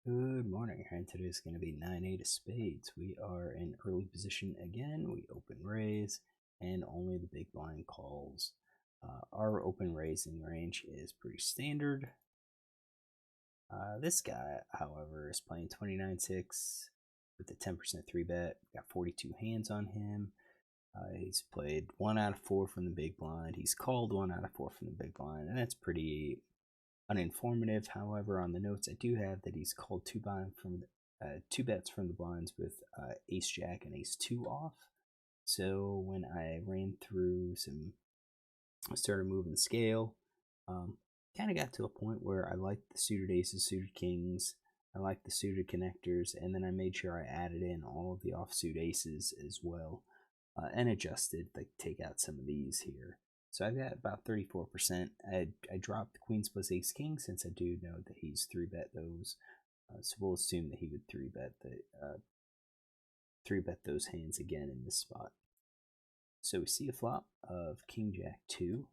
Good morning. And today is going to be 9-8 of spades. We are in early position again. We open raise and only the big blind calls. Our open raising range is pretty standard. This guy, however, is playing 29-6 with a 10% 3-bet. Got 42 hands on him. He's played 1 out of 4 from the big blind. He's called 1 out of 4 from the big blind, and that's pretty uninformative. However, on the notes, I do have that he's called two bets from the blinds with Ace Jack and Ace 2 off. So when I ran through started moving the scale, kind of got to a point where I liked the suited aces, suited kings, I liked the suited connectors, and then I made sure I added in all of the offsuit aces as well, and adjusted, like take out some of these here. So I've got about 34%. I dropped the queens plus ace king since I do know that he's 3-bet those. So we'll assume that he would 3-bet those hands again in this spot. So we see a flop of king jack 2.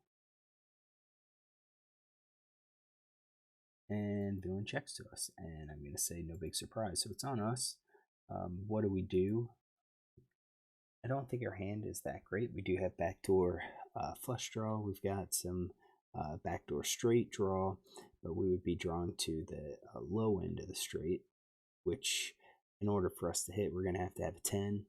And villain checks to us. And I'm going to say no big surprise. So it's on us. What do we do? I don't think our hand is that great. We do have backdoor flush draw. We've got some backdoor straight draw, but we would be drawn to the low end of the straight, which in order for us to hit, we're going to have a 10.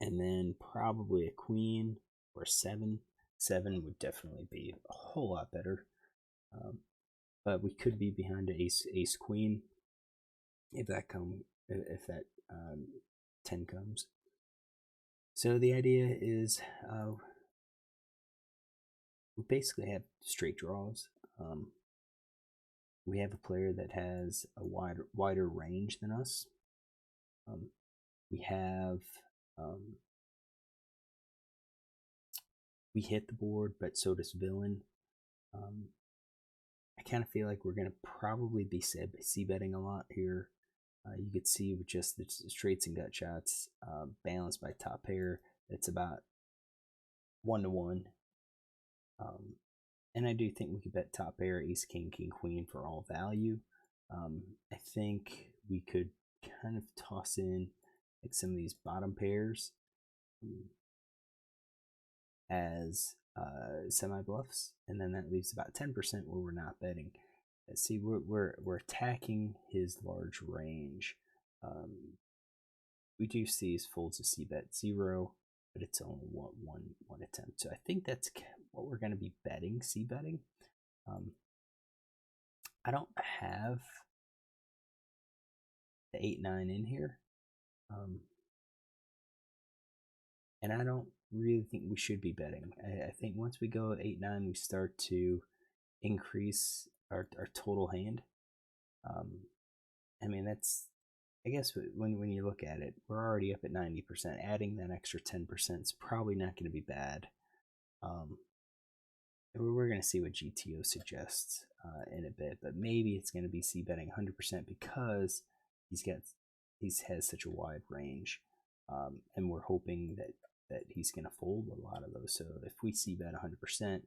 And then probably a queen or a 7. 7 would definitely be a whole lot better. But we could be behind an ace queen if that 10 comes. So the idea is we basically have straight draws. We have a player that has a wider range than us. We have we hit the board, but so does villain. I kind of feel like we're going to probably be c-betting a lot here. You could see with just the straights and gut shots, balanced by top pair, it's about 1-to-1. And I do think we could bet top pair, ace, king, king, queen for all value. I think we could kind of toss in like some of these bottom pairs as semi bluffs, and then that leaves about 10% where we're not betting. See, we're attacking his large range. We do see his folds of c-bet 0, but it's only one attempt. So I think that's what we're going to be betting, c-betting. I don't have the 8-9 in here. And I don't really think we should be betting. I think once we go at 8-9, we start to increase our total hand. I mean, that's, I guess when you look at it, we're already up at 90%. Adding that extra 10% is probably not going to be bad. We're going to see what GTO suggests in a bit, but maybe it's going to be c-betting 100% because he has such a wide range, and we're hoping that he's going to fold a lot of those. So if we c-bet 100%,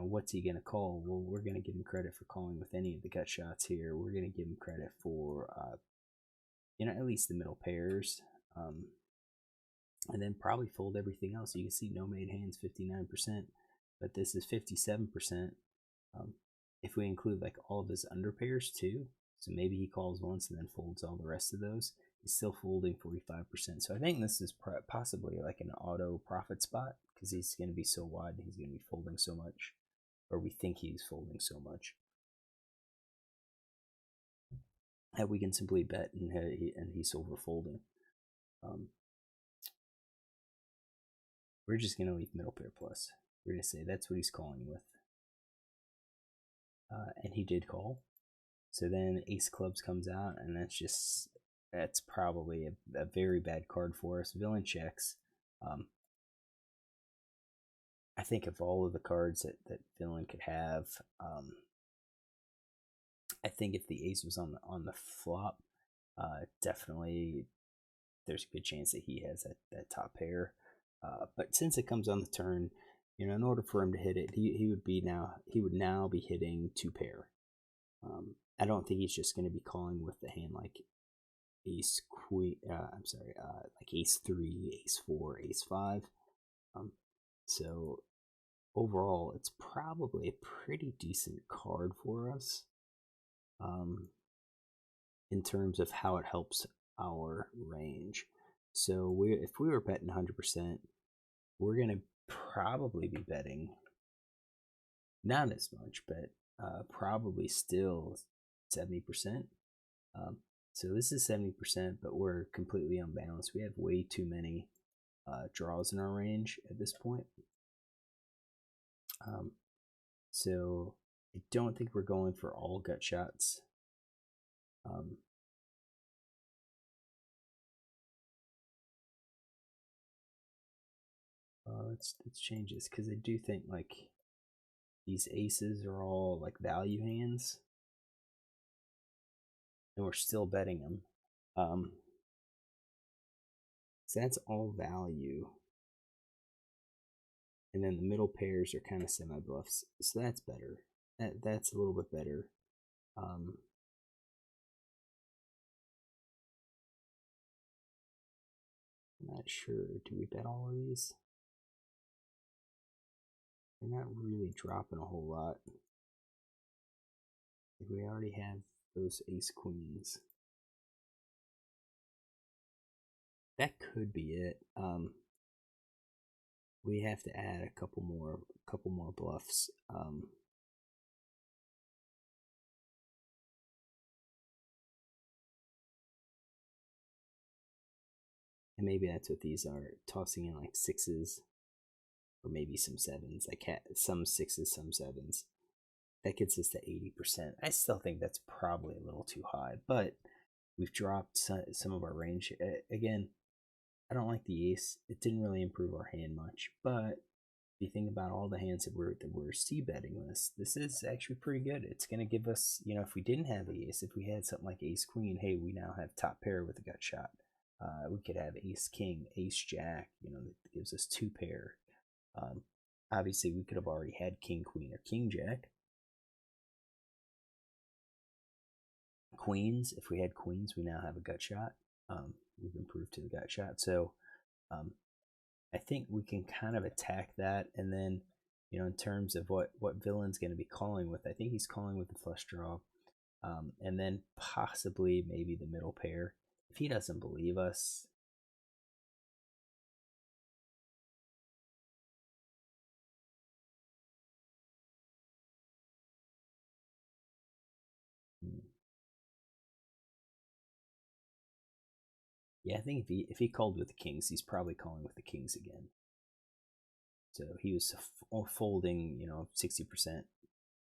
what's he going to call? Well, we're going to give him credit for calling with any of the gut shots here. We're going to give him credit for, at least the middle pairs. And then probably fold everything else. You can see no made hands, 59%, but this is 57%. If we include like all of his under pairs too, so maybe he calls once and then folds all the rest of those, he's still folding 45%. So I think this is possibly like an auto profit spot because he's going to be so wide and he's going to be folding so much, or we think he's folding so much, that we can simply bet and he's over folding. We're just going to leave middle pair plus. We're going to say that's what he's calling with. And he did call. So then ace clubs comes out, and that's probably a very bad card for us. Villain checks. I think of all of the cards that villain could have, I think if the ace was on the flop, definitely there's a good chance that he has that top pair. But since it comes on the turn, in order for him to hit it, he would now be hitting 2 pair. I don't think he's just going to be calling with the hand like ace queen. I'm sorry, like ace three, ace four, ace five. So overall, it's probably a pretty decent card for us. In terms of how it helps our range. So if we were betting 100%, we're gonna probably be betting not as much, but probably still 70%. So this is 70%, but we're completely unbalanced. We have way too many draws in our range at this point. So I don't think we're going for all gut shots. Let's change this because I do think like these aces are all like value hands, and we're still betting them. So that's all value, and then the middle pairs are kind of semi bluffs, so that's better. That's a little bit better. I'm not sure. Do we bet all of these? They're not really dropping a whole lot. We already have those ace queens. That could be it. We have to add a couple more bluffs. And maybe that's what these are, tossing in like sixes or maybe some sevens, like some sixes, some sevens. That gets us to 80%. I still think that's probably a little too high, but we've dropped some of our range. Again, I don't like the ace. It didn't really improve our hand much, but if you think about all the hands that we're c-betting this is actually pretty good. It's going to give us, if we didn't have the ace, if we had something like ace queen, hey, we now have top pair with a gut shot. We could have ace king, ace jack, that gives us two pair. Obviously, we could have already had king queen or king jack. Queens, if we had queens, we now have a gut shot. We've improved to the gut shot. So I think we can kind of attack that. And then, in terms of what Villain's going to be calling with, I think he's calling with the flush draw. And then possibly maybe the middle pair. If he doesn't believe us, yeah, I think if he called with the kings, he's probably calling with the kings again. So he was folding, 60%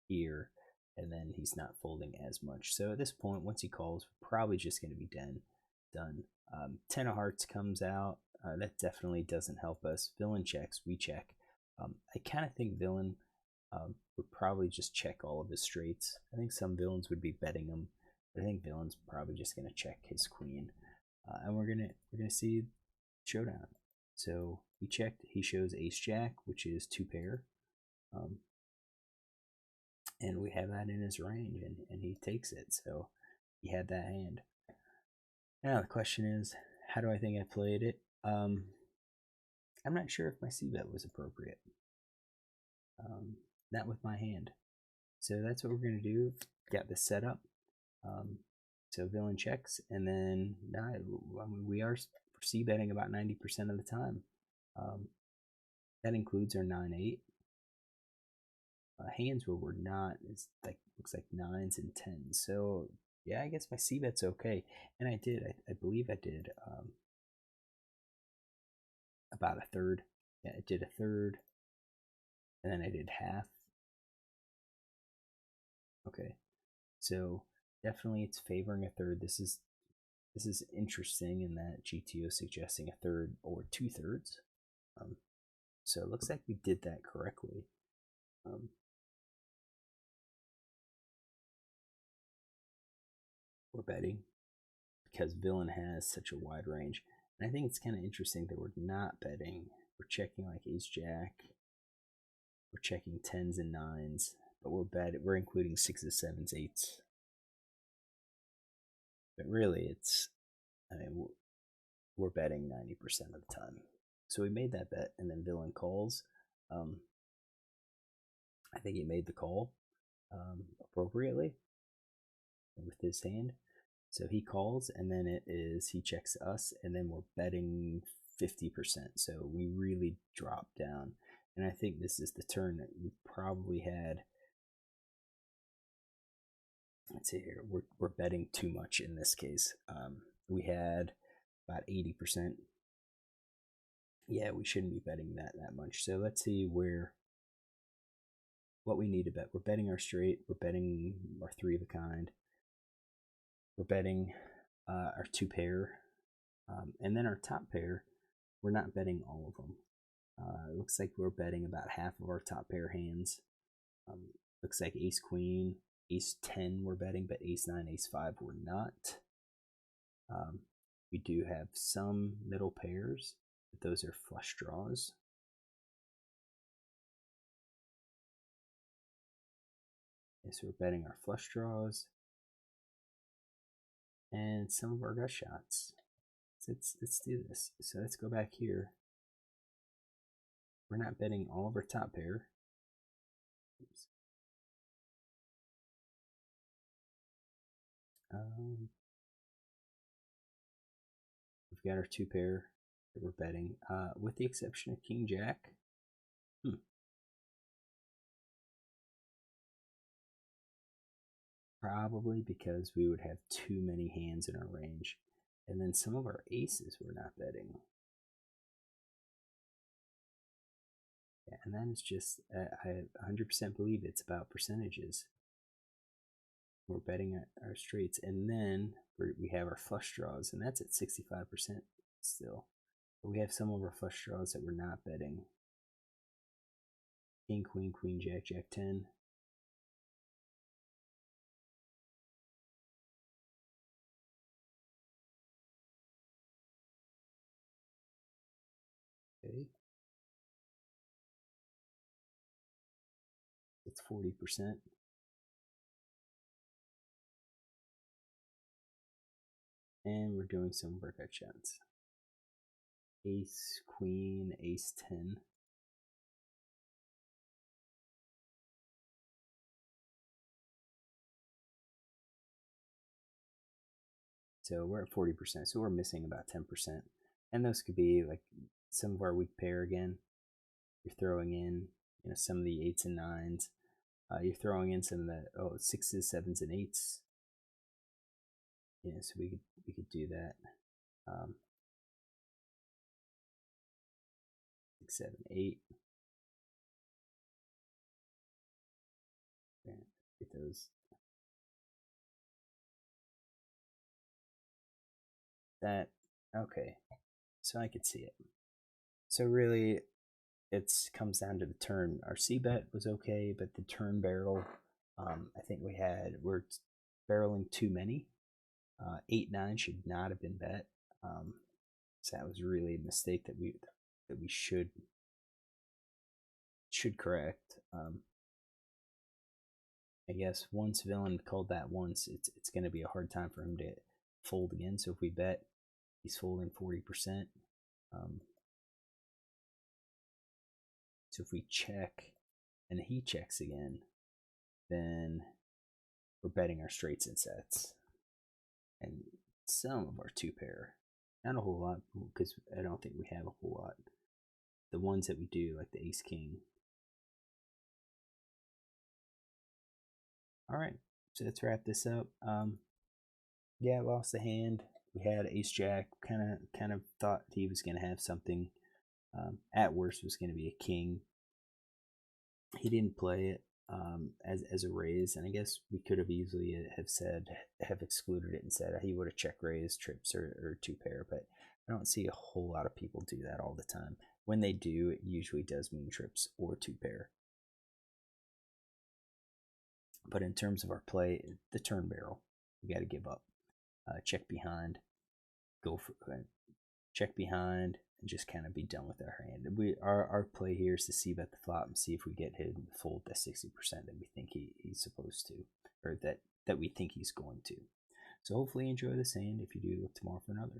here, and then he's not folding as much. So at this point, once he calls, we're probably just going to be done. 10 of hearts comes out. That definitely doesn't help us. Villain checks, we check. I kind of think Villain would probably just check all of his straights. I think some villains would be betting him, but I think Villain's probably just going to check his queen, and we're gonna see showdown. So he checked. He shows ace jack, which is two pair, and we have that in his range, and he takes it. So he had that hand. Now the question is, how do I think I played it? I'm not sure if my c-bet was appropriate. Not with my hand. So that's what we're going to do. Got this set up. So villain checks, and then we are c-betting about 90% of the time. That includes our 9-8. Hands where we're not, it's like looks like 9s and 10s. So yeah, I guess my c-bet's okay. And I believe I did about a third. Yeah, I did a third, and then I did half. Okay, so definitely it's favoring a third. This is interesting in that GTO suggesting a third or 2/3. So it looks like we did that correctly. We're betting because Villain has such a wide range. And I think it's kind of interesting that we're not betting. We're checking like ace jack. We're checking 10s and 9s, but we're including 6s, 7s, 8s. But really, I mean, we're betting 90% of the time. So we made that bet, and then villain calls. I think he made the call appropriately with his hand. So he calls, and then he checks us, and then we're betting 50%. So we really drop down. And I think this is the turn that we probably had. Let's see here. We're betting too much in this case. We had about 80%. Yeah, we shouldn't be betting that much. So let's see what we need to bet. We're betting our straight. We're betting our 3 of a kind. We're betting our 2 pair. And then our top pair, we're not betting all of them. It looks like we're betting about half of our top pair hands. Looks like ace queen, ace 10 we're betting, but ace 9, ace 5 we're not. We do have some middle pairs, but those are flush draws. Okay, so we're betting our flush draws and some of our gut shots. So let's do this. So let's go back here. We're not betting all of our top pair. Oops. We've got our 2 pair that we're betting, with the exception of King Jack. Probably because we would have too many hands in our range. And then some of our aces we're not betting. Yeah, and then it's just, I 100% believe it's about percentages. We're betting our straights, and then we have our flush draws, and that's at 65% still. But we have some of our flush draws that we're not betting. King, queen, queen, jack, jack 10. Okay. It's 40%. And we're doing some workout shots. Ace, queen, ace 10. So we're at 40%. So we're missing about 10%. And those could be like some of our weak pair again. You're throwing in, some of the 8s and 9s. You're throwing in some of the 6s, 7s, and 8s. Yeah, so we could do that. 6, 7, 8. Yeah, get those. That, okay. So I could see it. So really, it comes down to the turn. Our C bet was okay, but the turn barrel, I think we're barreling too many. 8, 9 should not have been bet. So that was really a mistake that we should correct. I guess once villain called that once, it's going to be a hard time for him to fold again. So if we bet, he's folding 40%. So if we check and he checks again, then we're betting our straights and sets and some of our 2 pair. Not a whole lot, because I don't think we have a whole lot. The ones that we do, like the ace king. All right, so let's wrap this up. Yeah, lost the hand. We had ace jack. Kind of thought he was going to have something. At worst, was going to be a king. He didn't play it as a raise, and I guess we could have easily have excluded it and said he would have check raised trips or 2 pair, but I don't see a whole lot of people do that all the time. When they do, it usually does mean trips or 2 pair. But in terms of our play, the turn barrel, we got to give up. Check behind, go for check behind, and just kind of be done with our hand. Our play here is to see bet the flop and see if we get him to fold that 60% that we think he's supposed to, or that we think he's going to. So hopefully you enjoy this hand. If you do, look tomorrow for another.